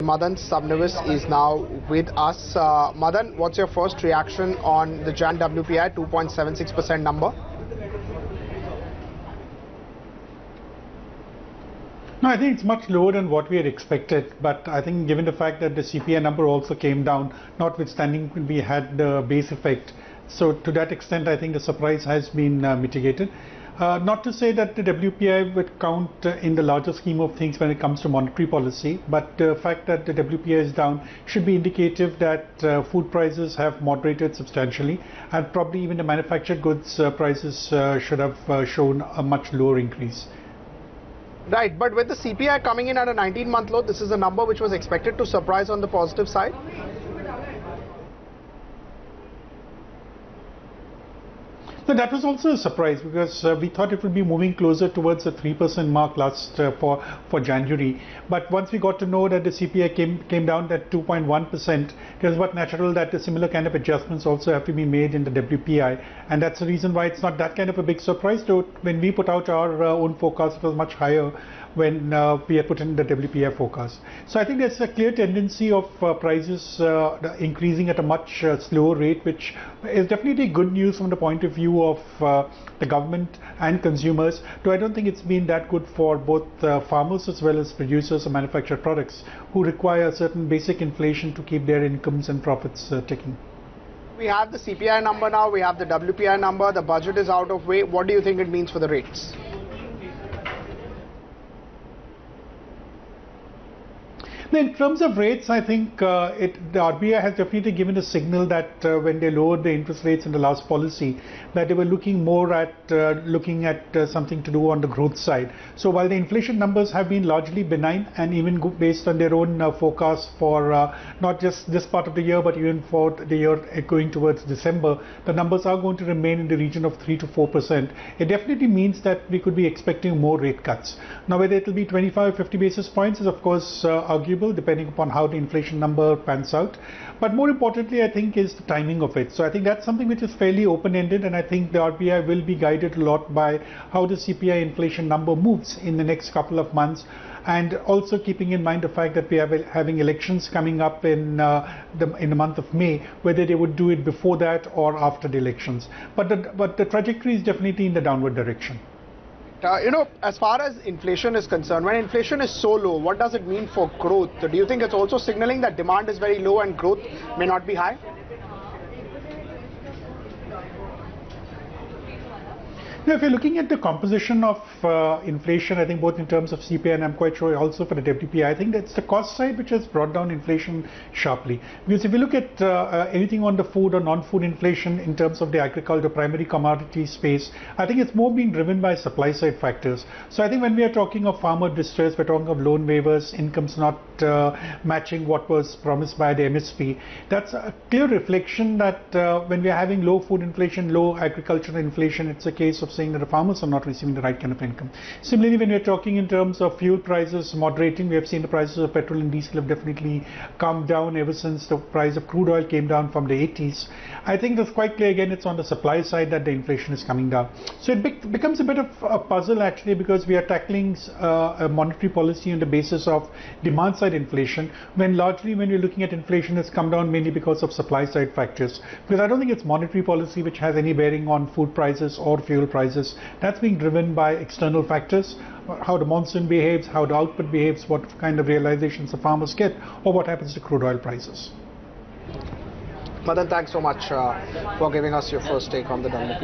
Madan Sabnavis is now with us. Madan, what's your first reaction on the Jan WPI 2.76% number? No, I think it's much lower than what we had expected, but I think given the fact that the CPI number also came down, notwithstanding we had the base effect, so to that extent I think the surprise has been mitigated. Not to say that the WPI would count in the larger scheme of things when it comes to monetary policy, but the fact that the WPI is down should be indicative that food prices have moderated substantially, and probably even the manufactured goods prices should have shown a much lower increase. Right, but with the CPI coming in at a 19-month low, this is a number which was expected to surprise on the positive side. So that was also a surprise because we thought it would be moving closer towards the 3% mark last for January. But once we got to know that the CPI came down at 2.1%, it was but natural that a similar kind of adjustments also have to be made in the WPI, and that's the reason why it's not that kind of a big surprise. Though when we put out our own forecast, it was much higher when we had put in the WPI forecast. So I think there's a clear tendency of prices increasing at a much slower rate, which is definitely good news from the point of view of the government and consumers. Though I don't think it's been that good for both farmers as well as producers of manufactured products who require a certain basic inflation to keep their incomes and profits ticking. We have the CPI number now, we have the WPI number, the budget is out of way. What do you think it means for the rates? In terms of rates, I think the RBI has definitely given a signal that when they lowered the interest rates in the last policy, that they were looking more at something to do on the growth side. So while the inflation numbers have been largely benign, and even based on their own forecast for not just this part of the year, but even for the year going towards December, the numbers are going to remain in the region of 3 to 4%. It definitely means that we could be expecting more rate cuts. Now, whether it will be 25 or 50 basis points is of course arguable, depending upon how the inflation number pans out. But more importantly, I think, is the timing of it. So I think that's something which is fairly open-ended, and I think the RBI will be guided a lot by how the CPI inflation number moves in the next couple of months, and also keeping in mind the fact that we are having elections coming up in the month of May, whether they would do it before that or after the elections. But the trajectory is definitely in the downward direction. As far as inflation is concerned, when inflation is so low, what does it mean for growth? Do you think it's also signaling that demand is very low and growth may not be high? Now, if you're looking at the composition of inflation, I think both in terms of CPI and I'm quite sure also for the WPI, I think that's the cost side which has brought down inflation sharply. Because if you look at anything on the food or non-food inflation in terms of the agriculture, primary commodity space, I think it's more being driven by supply side factors. So I think when we are talking of farmer distress, we're talking of loan waivers, incomes not matching what was promised by the MSP. That's a clear reflection that when we are having low food inflation, low agricultural inflation, it's a case of saying that the farmers are not receiving the right kind of income. Similarly, when we are talking in terms of fuel prices moderating, we have seen the prices of petrol and diesel have definitely come down ever since the price of crude oil came down from the 80s. I think that's quite clear. Again, it's on the supply side that the inflation is coming down. So it becomes a bit of a puzzle actually, because we are tackling a monetary policy on the basis of demand side inflation, when largely when we're looking at inflation has come down mainly because of supply side factors. Because I don't think it's monetary policy which has any bearing on food prices or fuel prices. That's being driven by external factors, how the monsoon behaves, how the output behaves, what kind of realizations the farmers get, or what happens to crude oil prices. Madan, thanks so much for giving us your first take on the WPI.